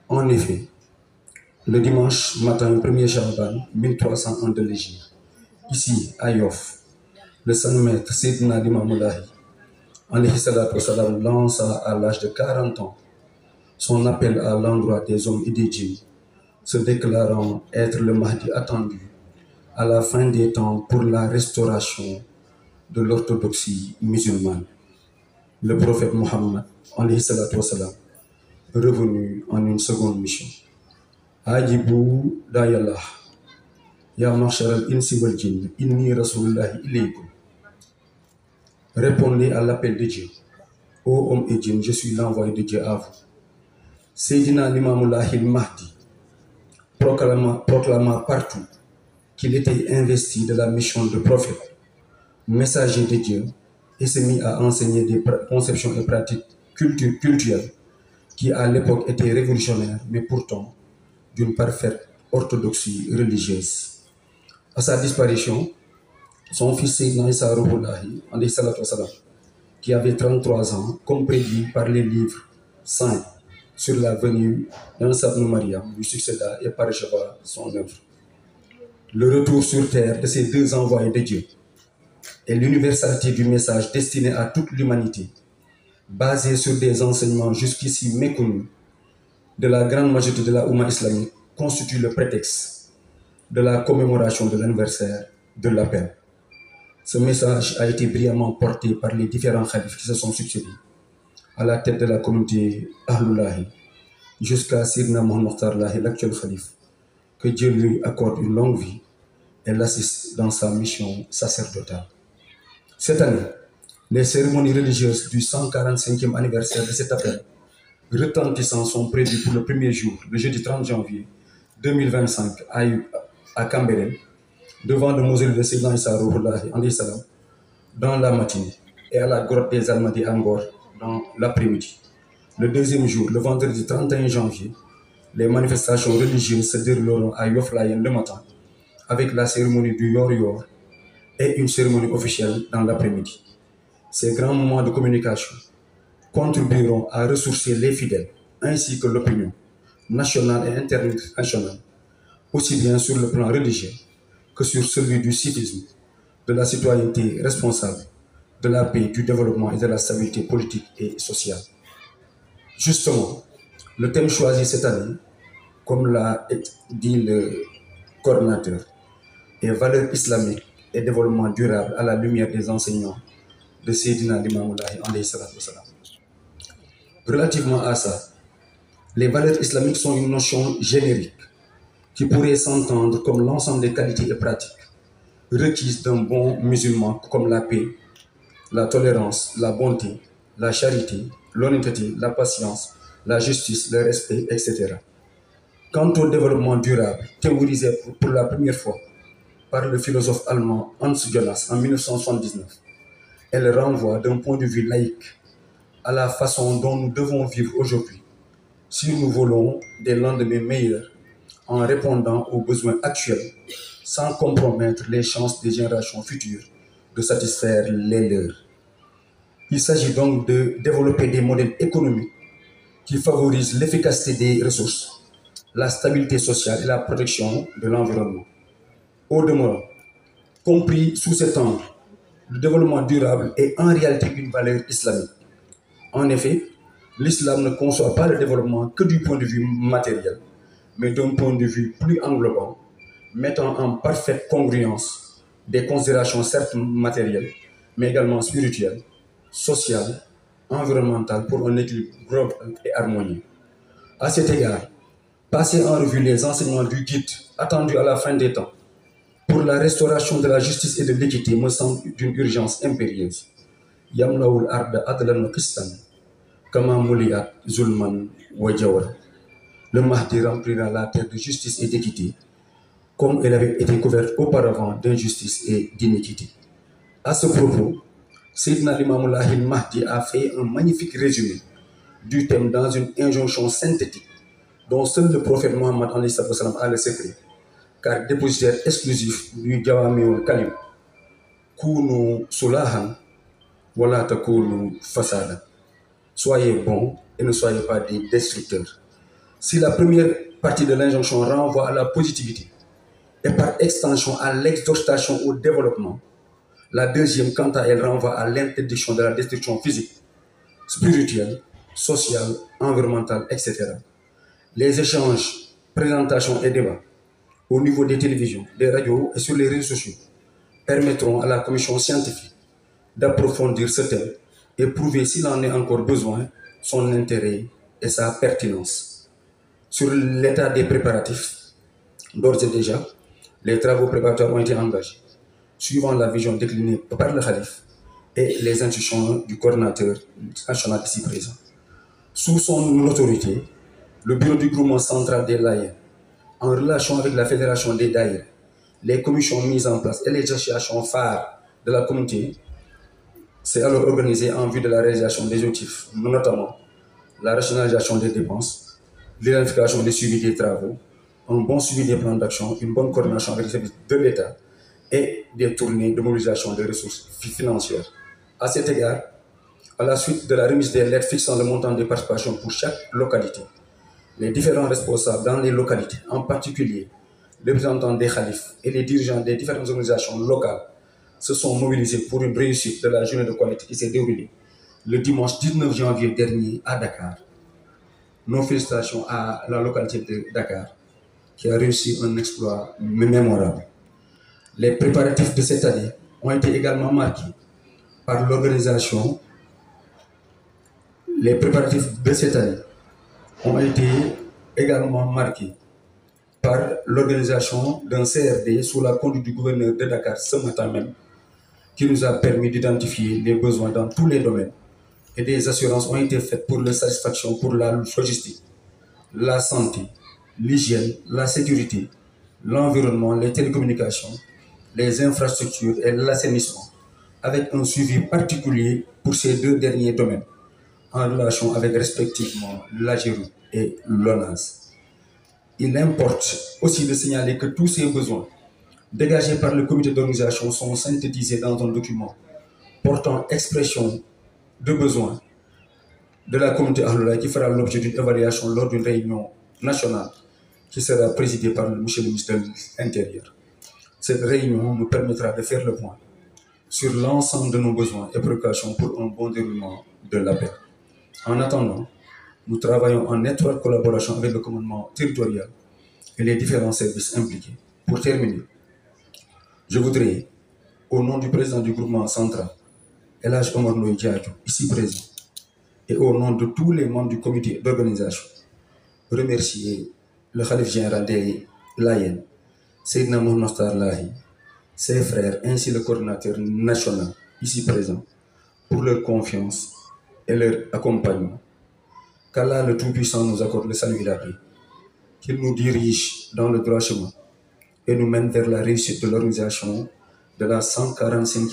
En effet, le dimanche matin 1er Chaban 1301 de l'Hégire, ici à Yoff, le saint maître Seydina Limamoulahi lança à l'âge de 40 ans son appel à l'endroit des hommes et des djinns, se déclarant être le Mahdi attendu à la fin des temps pour la restauration de l'orthodoxie musulmane. Le prophète Mohammed, revenu en une seconde mission. Ajibou dayallah, ya marshal al-insi wal jinn, inni rasulullah ilaykum. Répondez à l'appel de Dieu. Ô hommes et djinns, je suis l'envoyé de Dieu à vous. Seydina Limamullah al-Mahdi proclama partout qu'il était investi de la mission de prophète, messager de Dieu, et s'est mis à enseigner des conceptions et pratiques culturelles qui à l'époque étaient révolutionnaires, mais pourtant d'une parfaite orthodoxie religieuse. À sa disparition, son fils Seydina Issa Ruhullahi, qui avait 33 ans, comme prédit par les livres saints sur la venue d'un Sabnou Mariam, lui succéda et paracheva son œuvre. Le retour sur terre de ces deux envoyés de Dieu et l'universalité du message destiné à toute l'humanité, basé sur des enseignements jusqu'ici méconnus de la grande majorité de la Oumma islamique, constitue le prétexte de la commémoration de l'anniversaire de l'appel. Ce message a été brillamment porté par les différents khalifs qui se sont succédés à la tête de la communauté Ahlullahi, jusqu'à Sidna Mohamed Mokhtarlahi, l'actuel khalif. Que Dieu lui accorde une longue vie et l'assiste dans sa mission sacerdotale. Cette année, les cérémonies religieuses du 145e anniversaire de cet appel retentissants sont prévues pour le premier jour, le jeudi 30 janvier 2025 à Cambérène, devant le mausolée de Seydina Issa Ruhullahi dans la matinée et à la grotte des Almadies à Ngor dans l'après-midi. Le deuxième jour, le vendredi 31 janvier, les manifestations religieuses se dérouleront à Yoff Layène le matin, avec la cérémonie du Yor Yor et une cérémonie officielle dans l'après-midi. Ces grands moments de communication contribueront à ressourcer les fidèles ainsi que l'opinion nationale et internationale, aussi bien sur le plan religieux que sur celui du civisme, de la citoyenneté responsable, de la paix, du développement et de la stabilité politique et sociale. Justement, le thème choisi cette année, comme l'a dit le coordinateur, est valeurs islamiques et développement durable à la lumière des enseignements de Seydina Limamoulahi alayhi salatu wassalam. Relativement à ça, les valeurs islamiques sont une notion générique qui pourrait s'entendre comme l'ensemble des qualités et pratiques requises d'un bon musulman, comme la paix, la tolérance, la bonté, la charité, l'honnêteté, la patience, la justice, le respect, etc. Quant au développement durable, théorisé pour la première fois par le philosophe allemand Hans Jonas en 1979, elle renvoie d'un point de vue laïque à la façon dont nous devons vivre aujourd'hui si nous voulons des lendemains meilleurs en répondant aux besoins actuels sans compromettre les chances des générations futures de satisfaire les leurs. Il s'agit donc de développer des modèles économiques qui favorisent l'efficacité des ressources, la stabilité sociale et la protection de l'environnement. Au demeurant, compris sous cet angle, le développement durable est en réalité une valeur islamique. En effet, l'islam ne conçoit pas le développement que du point de vue matériel, mais d'un point de vue plus englobant, mettant en parfaite congruence des considérations certes matérielles, mais également spirituelles, sociales, environnementales pour un équilibre global et harmonieux. À cet égard, passer en revue les enseignements du guide attendu à la fin des temps pour la restauration de la justice et de l'équité me semble d'une urgence impérieuse. Yamlaoul arda adlan wa qistan, kama muliyat zulman wa jawra. Le Mahdi remplira la terre de justice et d'équité, comme elle avait été couverte auparavant d'injustice et d'iniquité. À ce propos, Seydina Limamoulahi al-Mahdi a fait un magnifique résumé du thème dans une injonction synthétique dont seul le prophète Mohammed a le secret, car dépositaire exclusif du Jawamiul Kalim, Kunu Sulahan, Wala Takunu Fasada. Soyez bons et ne soyez pas des destructeurs. Si la première partie de l'injonction renvoie à la positivité et par extension à l'exhortation au développement, la deuxième, quant à elle, renvoie à l'interdiction de la destruction physique, spirituelle, sociale, environnementale, etc. Les échanges, présentations et débats au niveau des télévisions, des radios et sur les réseaux sociaux permettront à la commission scientifique d'approfondir ce thème et prouver s'il en est encore besoin son intérêt et sa pertinence. Sur l'état des préparatifs, d'ores et déjà, les travaux préparatoires ont été engagés, suivant la vision déclinée par le Khalif et les instructions du coordinateur national ici présent. Sous son autorité, le bureau du groupement central des Layènes, en relation avec la fédération des Daïrs, les commissions mises en place et les associations phares de la communauté, s'est alors organisé en vue de la réalisation des objectifs, notamment la rationalisation des dépenses, l'identification des suivis des travaux, un bon suivi des plans d'action, une bonne coordination avec les services de l'État et des tournées de mobilisation des ressources financières. À cet égard, à la suite de la remise des lettres fixant le montant des participations pour chaque localité, les différents responsables dans les localités, en particulier les représentants des khalifs et les dirigeants des différentes organisations locales, se sont mobilisés pour une réussite de la journée de collecte qui s'est déroulée le dimanche 19 janvier dernier à Dakar. Nos félicitations à la localité de Dakar qui a réussi un exploit mémorable. Les préparatifs de cette année ont été également marqués par l'organisation. Les préparatifs de cette année ont été également marqués par l'organisation d'un CRD sous la conduite du gouverneur de Dakar ce matin même, qui nous a permis d'identifier les besoins dans tous les domaines. Et des assurances ont été faites pour leur satisfaction, pour la logistique, la santé, l'hygiène, la sécurité, l'environnement, les télécommunications, les infrastructures et l'assainissement, avec un suivi particulier pour ces deux derniers domaines, en relation avec respectivement l'AGERU et l'ONAS. Il importe aussi de signaler que tous ces besoins dégagés par le comité d'organisation sont synthétisés dans un document portant expression de besoins de la communauté Ahloulaye qui fera l'objet d'une évaluation lors d'une réunion nationale qui sera présidée par le ministre de l'Intérieur. Cette réunion nous permettra de faire le point sur l'ensemble de nos besoins et préoccupations pour un bon déroulement de l'appel. En attendant, nous travaillons en étroite collaboration avec le commandement territorial et les différents services impliqués. Pour terminer, je voudrais, au nom du président du groupement central, El Hadj Omar Ndoye Diadio, ici présent, et au nom de tous les membres du comité d'organisation, remercier le Khalif général des Layènes, Seydina Mohamed Nostar Lahi, ses frères, ainsi le coordinateur national, ici présent, pour leur confiance et leur accompagnement. Qu'Allah le Tout-Puissant nous accorde le salut et la paix, qu'il nous dirige dans le droit chemin et nous mène vers la réussite de l'organisation de la 145e